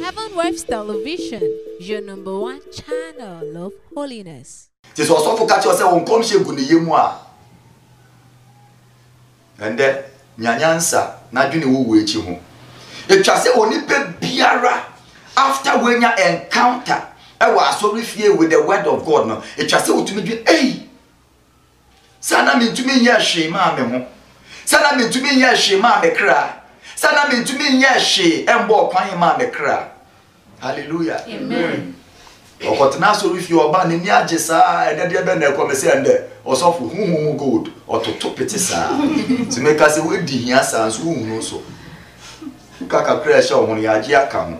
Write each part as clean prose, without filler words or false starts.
Heaven Waves Television, your #1 channel of holiness. This was also catch yourself on come she guni yemwa. And then nyanyansa na dwene wo echi ho. Etwa se oni pe biara after when you encounter I was so fear with the word of God no. Etwa se otumi dwe eh. Sana me tumi nya hwe ma me ho. Sana me tumi nya hwe ma me kra. Sana me tumi nya hwe embo kwan ma me kra. Hallelujah. Amen. Okotena so if you oba ni agesa ede de be na ekomese ende osofu huhu gold ototo petisa to make us we di hia san so huhu so kaka crash o hun ya ji aka ho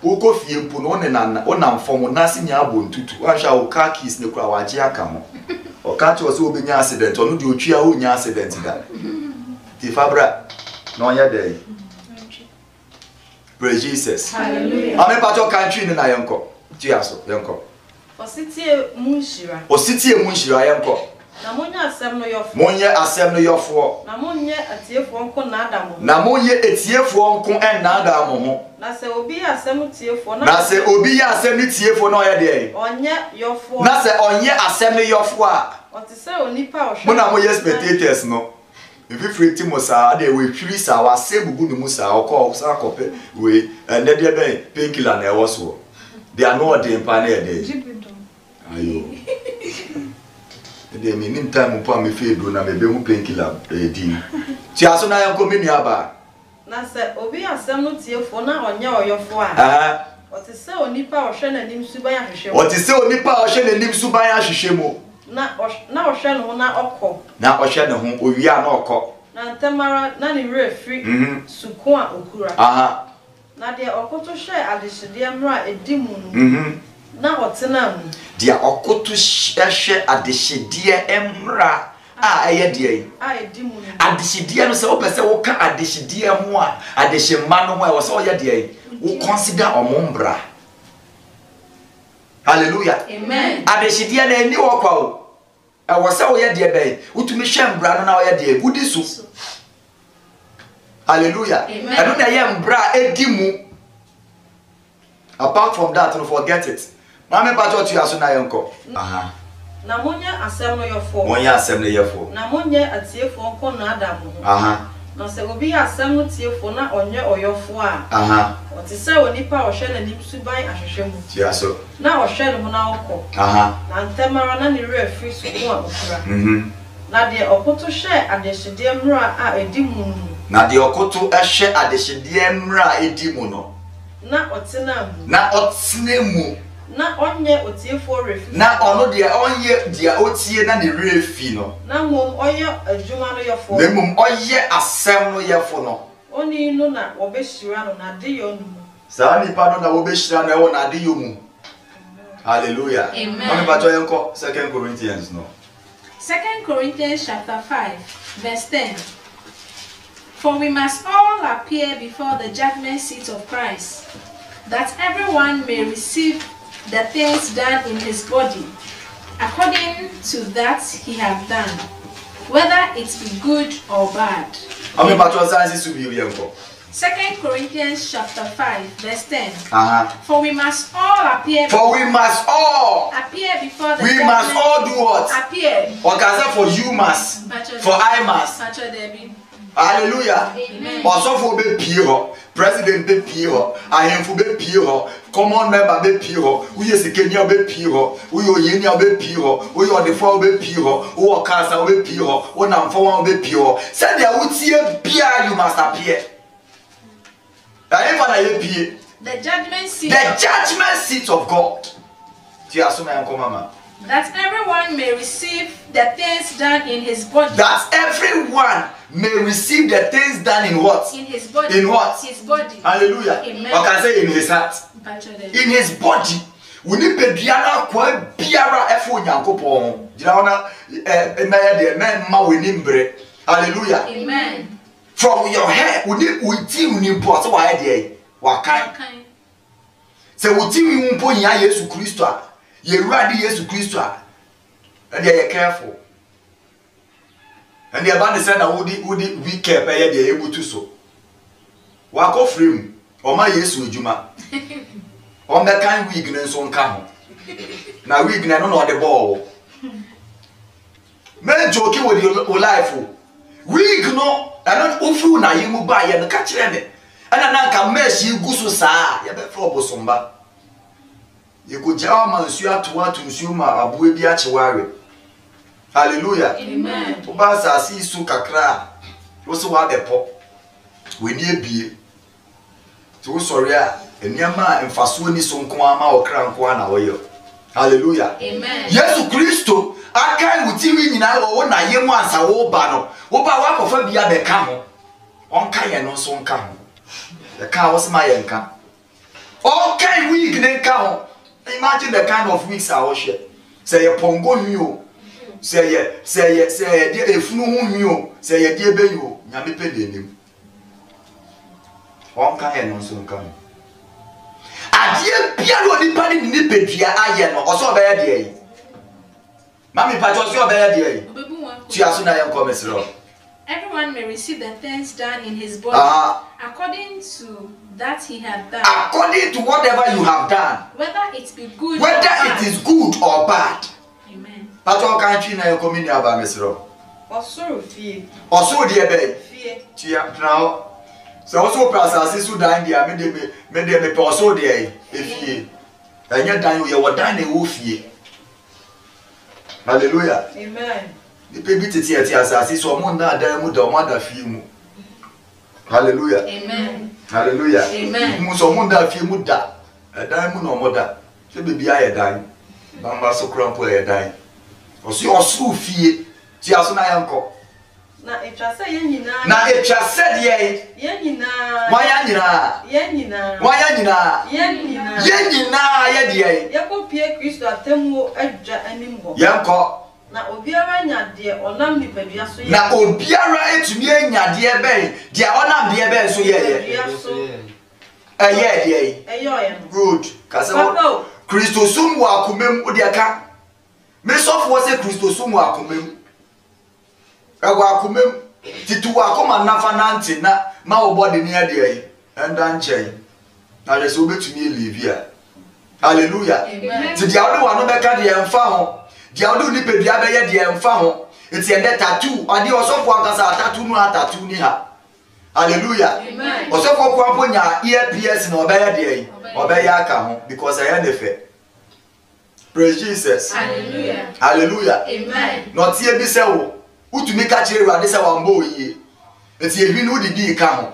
uko fie mpu no ne na ona mfom na si nya abo ntutu ansha o car keys ne kura wa ji aka ho o ka che o se obenya accident onu di otwia o nya accident da ti fabra no ya dey. Praise Jesus. Hallelujah. Ame pato country ni na yenko. Tiaso, yenko. Ositie munshira. Ositie munshira yenko. Na monye asem no yofo. Monye asem no yofo. Na monye atiefo nko na adamu. Na monye etiefo nko en na adamu ho. Na se obi asem tiefo na. Na se obi ya asem ni tiefo na oye de. Onye yofo. Na se onye asem ni yofo a. Otise onipa ohwe. Mo na mo yes spectators no. If you free Timosa, they will freeze our sebugu no musa or call Sakope, we and then they painkiller and also. They are not the empire day. Ayo. They mean in time upon me feel do na me be who painkiller din. Tiaso na yanko mini aba. Na se obi asem no tiefo na onye oyofo a. Otise onipa ohwe na nim suban ahwehwe. Otise onipa ohwe na nim suban ahwehwe mo. Na ohwe no na okọ. Na ohwe no ho owia na okọ. Na ntamara na ni refri suku a okura. Aha. Na de okoto hwe adehide mra edimu no. Na otena mu. Dia okoto hwe adehide emra a eye de A edimu no. Adehide no se wo pese wo ka adehide ho a adehema no ho e wo se wo ye de wo consider omombra. Hallelujah. Amen. Adehide na eni wo kwa o. I was so yet dear bay. Utumi shem bra no ya de budisu. Hallelujah. Amen. I don't know bra edimu. Apart from that, don't forget it. Mama pato to yaso na yenko. Aha. Na monye asem no yofo. Monye asem no yefo. Na monye atiefo nko na adamu. Aha. Na se obi asem no tiefo na onye oyofo a. Aha. Otise onipa ohwe na nim suban ahwehwe mu. Tiaso. Na ohwe no na okọ. Aha. Na ntemara na ni refri suku a okura. Na de okoto hwe adehide mra a edimu no. Na de okoto ehwe adehide mra edimu no. Na otena mu. Na otena mu. Na onye otiefo refri. Na ono de onye dia otie na ne refi no. Na mom oye adwuma no yofo. Na mom oye asem no yefo no. Oni no na obeshira no na de yo no. Sa nipa no na obeshira no e wo na de yo mu. Hallelujah. Amen. Mami pato yenko 2 Corinthians no. 2 Corinthians chapter 5, verse 10. For we must all appear before the judgment seat of Christ, that everyone may receive the things done in his body, according to that he hath done, whether it be good or bad. Mami pato sansi subi yenko. 2 Corinthians chapter 5, verse 10. For we must all appear. we must all Appear before the we judgment. must all do what? Appear. Okaza for you must. For I must. Hallelujah. Amen. Osofo be pie ho, president be pie ho, ahemfo be pie ho, common member be pie ho, uye sikenya be pie ho, uye oyenya be pie ho, uye odefo be pie ho, uye okasa be pie ho, onamfo be pie ho. Say dia utie bia you must appear. The judgment seat. The judgment seat of God. That everyone may receive the things done in his body. That everyone may receive the things done in what? In his body. In what? His body. Hallelujah. Amen. Or can say in his heart. In his body. We need to be able biara efo nyankopon. Jina ona emaya de men ma we nimbre. Hallelujah. Amen. From your head, we need we nimpo so wa de wa kan. Se we ti nimpo nya Yesu Kristo a, ye ruade Yesu Kristo a. And they are careful. and the band said, I would we kept able to so. Walk off him, or my yes with Juma. On that kind weakness on come. Now we can know the ball. Men joking with your life. We know, and not awful now you move by and catch them. And I can mess you go so sad, you bet for Bosomba. You could jam and swear to want to consume a boy be at worry. Hallelujah. Amen. Obasa see suka cry. Also, what the pop. We need be. So sorry, and Yama and Fasuni son Kwama or Cran Kwana oil. Hallelujah. Amen. Yesu Christo, I can't with you in our own. I am once a whole banner. Oba walk of a beer becamo. On Kaya no son come. The car was my anchor. All kind week then come. Imagine the kind of weeks I worship. Say a pongo new. Say if no new. Say a dear bayo. Yami pedim. One kind no son come. Adie piano ni pani ni pedua aye no oso be ye mami pacho so be ye ti aso na ye come siro. Everyone may receive the things done in his body according to that he had done. According to whatever you have done. Whether it be good whether or bad. it is good or bad. Amen. Pacho kan chi na ye come ni aba mesiro. Osoro fie. Oso de be. Fie. Ti now. So also process so dan dia me de also there efie. Anya dan you wa dan na wo fie. Hallelujah. Amen. The baby tete asase so mo na dan mu da mo da fie mu. Hallelujah. Amen. Hallelujah. Amen. Mu so mo da fie mu da. Dan mu no mo da. Se baby aye dan. Bamba so krampo aye dan. Oso fie. Ti aso na yanko. Na etwase yen nyina. Na etwase de yen nyina. Wanya nyina. Yen nyina. Wanya nyina. Yen nyina. Yen nyina ye de Yakopie Kristo atemu adwa animbo. Yanko. Na obiara nya de onam nipadua so ye. Na obiara etumi anya de ben. De onam de ben so ye. Ye de. Eyo. Good. Kase wo. Kristo sum wa akomem wo de aka. Me sofo se Kristo sum wa akomem. Ewa akomem titu wa akoma nafa nanti na ma wo body ne ade yi. Enda nchen. Na je so betumi live a. Hallelujah. Amen. Ti dia wo no beka de emfa ho. Dia wo ni pedua be ye de emfa ho. Eti ende tattoo, ade osofo akasa tattoo no tattoo ni ha. Hallelujah. Amen. Osofo ko aponya earpiece na obeya de yi. Obeya aka ho because I am the fair. Praise Jesus. Hallelujah. Hallelujah. Amen. No tie bi se wo. Utumi ka kire Awurade se wa mbo yie. Eti ehwi no di ka ho.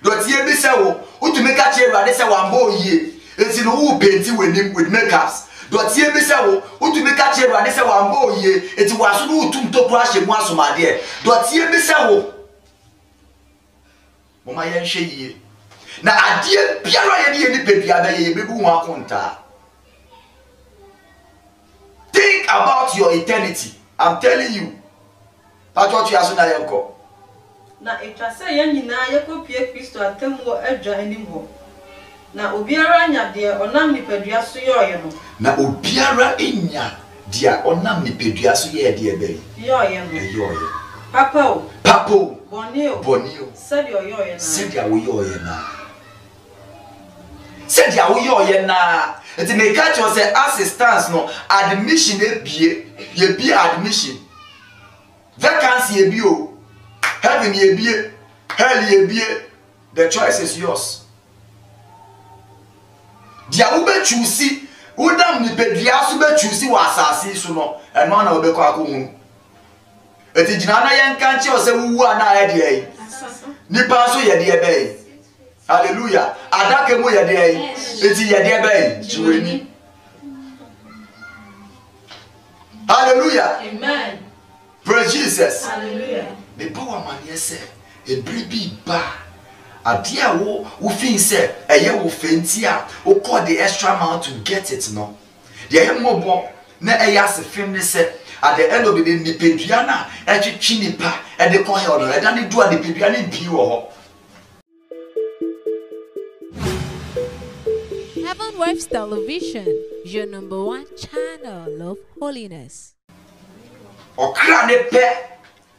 No tie bi se wo. Utumi ka kire Awurade se wa mbo yie. Eti no wo painti with makeups. Do tie bi se wo. Utumi ka kire Awurade se wa mbo yie. Eti wa so no utum to kura hye mu asomade. Do tie bi se wo. Mama ye nhwe yie. Na ade biara ye ni pedua ba ye bebu ho akonta. Think about your eternity. I'm telling you. That's what you are saying, Yanko. Na etwase yen nyina yakopie Kristo atemu adwa animbo. Na obiara nya de onam nipadua so ye no. Na obiara enya dia onam nipadua so ye de ebe. Ye no. Ye. Papa o. Papo. Bonio. Said your na. Said ya wo ye na. Said ya wo ye na. It may catch you say assistance no admission ebie. Ye be admission. Vacancy ye be o. Heaven ye be. Hell ye be. The choice is yours. Dia wo be choose. Wodam ni pedua so be choose wa asase so no. Eno na wo be kwa akohu. Eti gina na yen kan che o se wuwu ana ya de yi. Nipa so ye de be. Hallelujah. Adake mo ye de yi. Eti ye de be jiweni. Hallelujah. Amen. Praise Jesus. Hallelujah. The power man yes e bribi ba. Ade a wo fin say eye wo fenti a wo call the extra mile to get it no. The eye mobo na eye asefim ne say at the end of the day nipedua na etwetwi nipa e de kon he ono e da ne du a nipedua ne bi wo ho. Heaven Waves Television, your #1 channel of holiness. Okra ne pe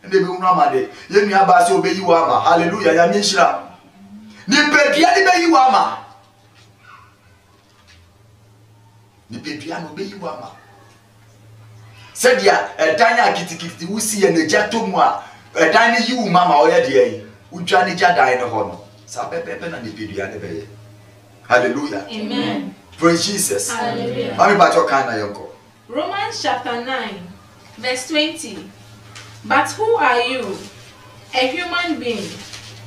ene be unu amade ye nua ba se obeyi wa ama hallelujah ya nshira ni pedua ni beyi wa ama ni pedua no beyi wa ama sedia edan akitikiti wusi ye na jato mu a edan ni yi wu mama oye de yi udwa ni jadan ne ho no sa pepepe na ni pedua ne beye hallelujah Amen. praise Jesus Hallelujah. mami ba to kan na yonko Romans chapter 9, verse 20. But who are you, a human being,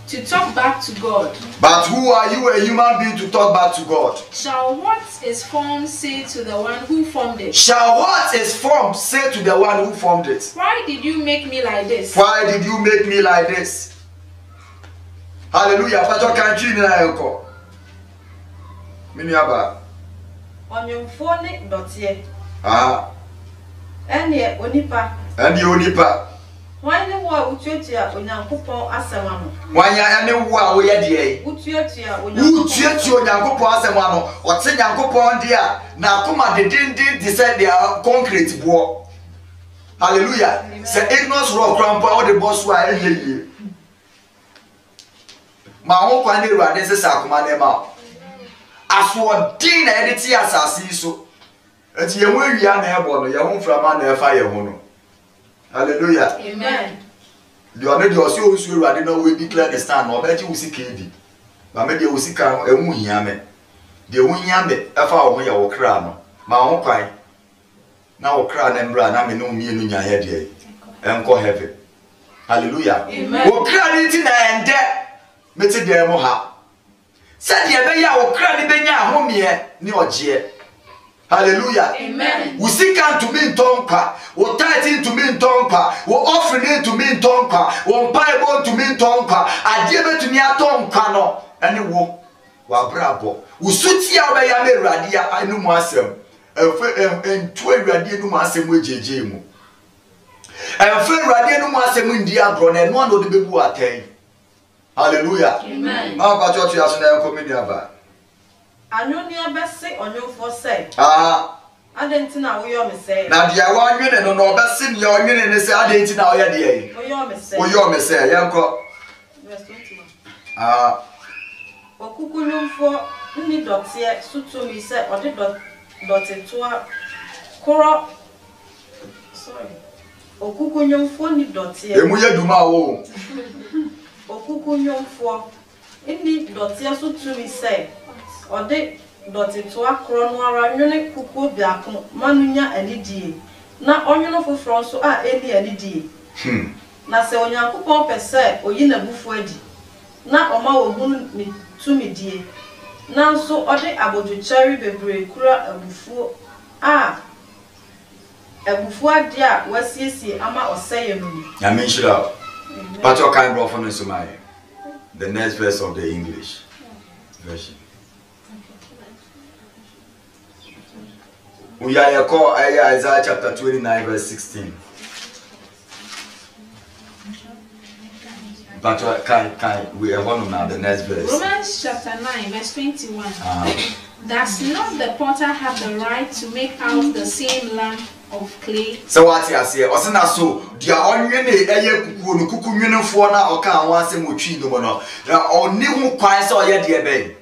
to talk back to God? but who are you, a human being, to talk back to God? Shall what is formed say to the one who formed it? Shall what is formed say to the one who formed it? Why did you make me like this? Why did you make me like this? Hallelujah. Pastor country na yonko. Mini aba. Onyomfo ne dotie. Ah. Ene onipa. And the onipa. Wan ne wo a utuatua Onyankopɔn asɛm ano. Wanya ene wo a wo ye de. Utuatua Wo Onyankopɔn. tuatu Onyankopɔn asɛm ano. Ɔte Nyankopɔn de a na akoma de say they are concrete bo. Hallelujah. Say ignorance rock crampo all the boss wa ehye. Ma ho kwa ne ruade se sa akoma ne ma. Aso din na editi asase so. Enti ye ho awia na ebo no ye ho mframa na efa ye ho no. Hallelujah. Amen. The only the osi osu ruade no we declare the stand no be ji usi kedi. Ma me de usi kan emu hia me. De hu hia me efa wo ye wo kra no. Ma ho kwan. Na wo kra na mbra na me no mienu nya he de. Enko heaven. Hallelujah. Amen. Wo kra ni ti na ende meti de mo ha. Said ye be ya wo kra ni benya ahomie ni oje. Hallelujah. Amen. We seek unto me in tonka, we tithe to me in tonka, we offering to me in tonka, we Bible to me in tonka, I give it to me a tonka no, and wo brabo. We suit ya by ya radia, I know myself, and 12 radia no masem with JJ mu. And friend radia no masem in dia bron, and one of the baby attain. Hallelujah. Amen. How about what you have to come about? Anyonia bese onyomfo say. Ah. Adenti na wo yo me say. Na dia wa nwene no no obesim ye onwene ne se adenti na oya de yi. Wo yo me say. Wo yo me say yenko. Verse 21. Ah. Okuku nyomfo ni dotie sutumi say ode dote toa koro. Sorry. Okuku nyomfo ni dotie. Emu ye duma wo. Okuku nyomfo ni dotie sutumi say ode dote toa koro no ara nwene kuku biako manunya anidie na onwono foforo so a eni anidie na se Onyankopɔn pese oyi na bufu adi na oma wo hunu ni tumidie na nso ode aboduchari bebre kura abufu a abufu ade a wasiesie ama oseye no ni Ya menshira. But your kind bro for no so my. The next verse of the English version. We are called Isaiah chapter 29 verse 16. But can we are on now the next verse. Romans chapter 9, verse 21. Does not the potter have the right to make out the same lump of clay? So what you say? Osina so dia onwene eye kuku no kuku nwinefo na oka anwa asem otwi no no. Ya oni hu kwan se oye de ben.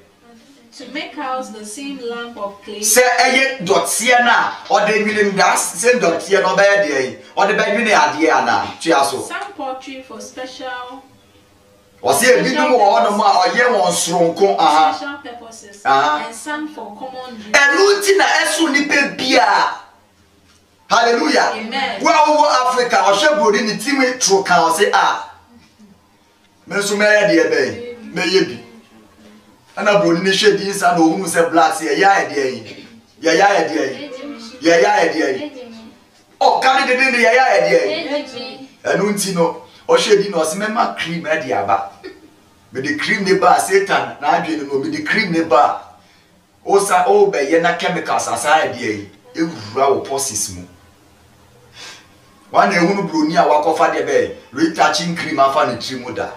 To make out the same lump of clay. Se eye dotie na ode nwinem das se dotie no be de yi. Ode be nwine ade ana tua so. Some pottery for special Ebinom wo no ma oye won soronko aha. special purposes and some for common use. Enu na esu ni pe bia. Hallelujah. Amen. Wo Africa o shebodi ni timi tro kan o say me so me de be me ye bi. Ana broni ni hwedi nsa na ohunu se black ye ya de yi. Ye ya de yi. Ye ya de yi. O kan de de ye ya de yi. Enu nti no o hwedi no o se mema cream e de aba. Me the cream ne ba Satan na adwene no me the cream ne ba. O sa o be ye na chemicals asa de yi. Ewura wo pulses mu. One ehunu broni a wakofa de be retouching cream afa ne trimu da.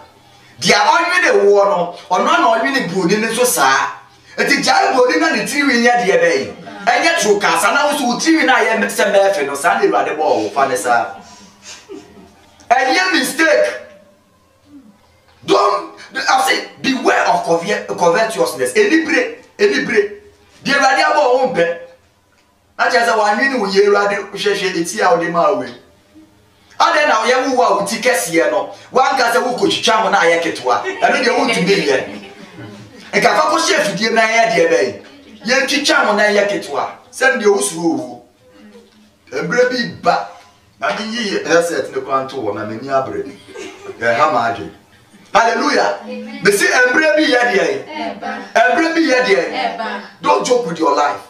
Dia onwene wo no ono na onwene broni ne so saa. Eti jai broni na ne triwi nya de be. Enye tro kasa na wo so triwi na ye se mefe no saa de ruade bo wo fa ne saa. Any mistake. Don't, I say, beware of covetousness. Any break. The radiable won't be. I just want you to hear radio share it's here on the Maui. And then now you will take us here. One guy's a who could charm on I get to one. I mean, you want to be here. And Kakako chef to give my idea, babe. Yankee charm on I get to one. Send the Usu. And baby back. I didn't hear her set the contour and the Yabre. Hamadi. Hallelujah. They say, and baby, and baby, don't joke with your life.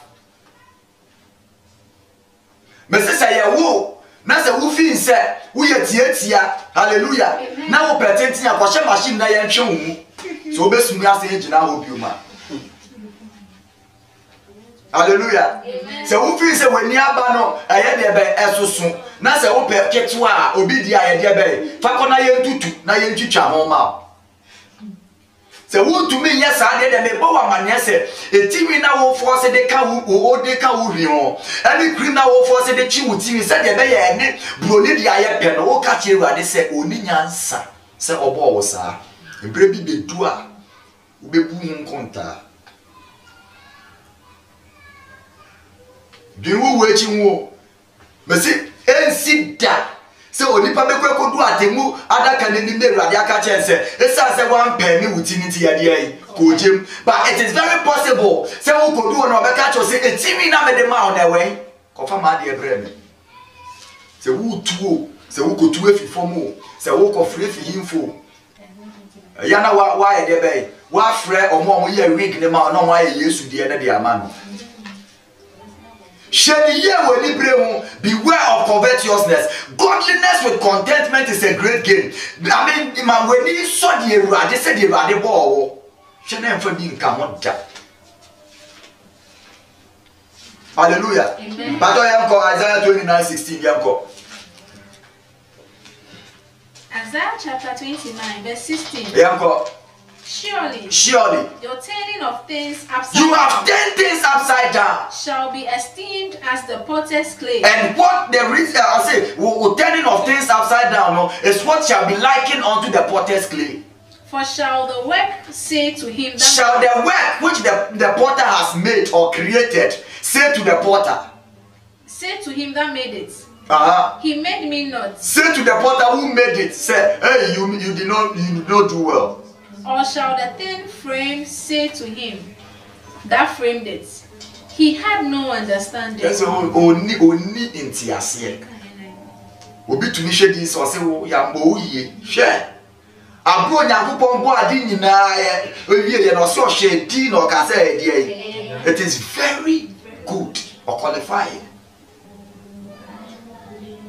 Mrs. Ayawo, Master Woofy said, we are Tia, hallelujah. Now, pretending a washing machine, I am shown. So, best me as the engine, I hope you, man. Hallelujah. So, Woofy said, when you are bano, I had a bear as so soon. Nasa open Ketua, Obidia, I had a bear. Fakona Tutu, Nayan Chicha, Mama. So, who to me, yes, I did a boa man, yes, a TV now force the cow or the cow, and the cream now force the chiwu TV said the bay and Bronidia pen or catch you, and they said, Oninyansa, said Obosa, and baby be dua, be boom conta. Do you waiting war? Messi, and sit down. So onipa mekwe do atemu adaka ne nimbe rade aka chense esa se wan penny utinity ya dey kojem but it is very possible say wo kodu na obeka cho say etimi na me de ma on ewe kofa ma de ebreme say wo tuo say wo kotu afifo mo say wo kofre fi himfo ya na wa ye de be wa frɛ omo ye week ne ma no wa ye Yesu de ne de ama no. Beware of covetousness. Godliness with contentment is a great gain. I mean, when he saw the rad, they said the rad ball. Hallelujah. Amen. But I am called Isaiah 29:16. Isaiah chapter 29, verse 16. Surely, your turning of things upside down. You have turned things upside down. Shall be esteemed as the potter's clay. And what the reason I say, turning of things upside down is what shall be likened unto the potter's clay. For shall the work say to him that shall the work which the potter has made or created say to the potter? Say to him that made it. He made me not. Say to the potter who made it, say, hey, you did not do well. Or shall the thin frame say to him that framed it, he had no understanding. Yes, only intiasie. Obi to me share this or say, ya mo ye share. Abro Nyankopon bo ade nyina ye owie ye no so share di no ka say dey. It is very good or qualified.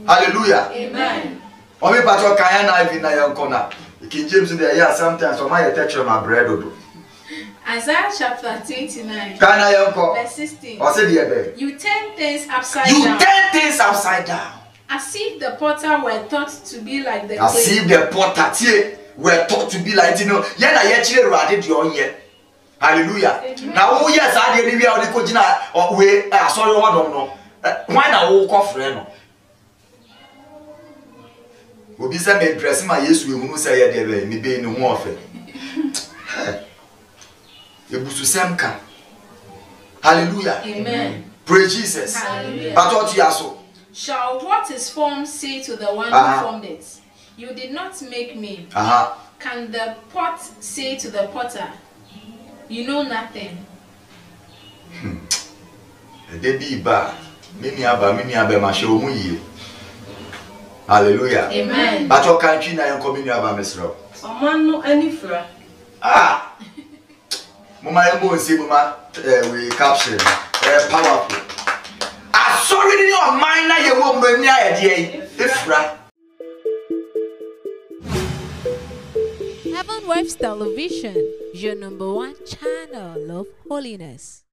Hallelujah. Amen. Omi patro kan na even na yankona. King James in there, sometimes so my touch my bread. Isaiah chapter 29, verse 16. You turn things upside down. You turn things upside down. As if the potter were thought to be like the clay. As if the potter were thought to be like, you know, yena yechire rade di onye. Hallelujah. Now, oh yes, I didn't know the kojina or we sorry, what don't know. Why now walk off friend? Obi say me dress my Yesu ehunu say ye de me be ni ho ofe. Ebusu semka. Hallelujah. Amen. Praise Jesus. Hallelujah. But what you aso? Shall what is formed say to the one who formed it, you did not make me? Can the pot say to the potter, you know nothing? Debi ba, mini aba ma she omu yi. Hallelujah. Amen. But your country na yon community aba mesro. Omano anifra. Mama emo nsi mama we capture powerful. Sorry in your mind na ye wo mani ayede ifra. Heaven Waves Television, your #1 channel of holiness.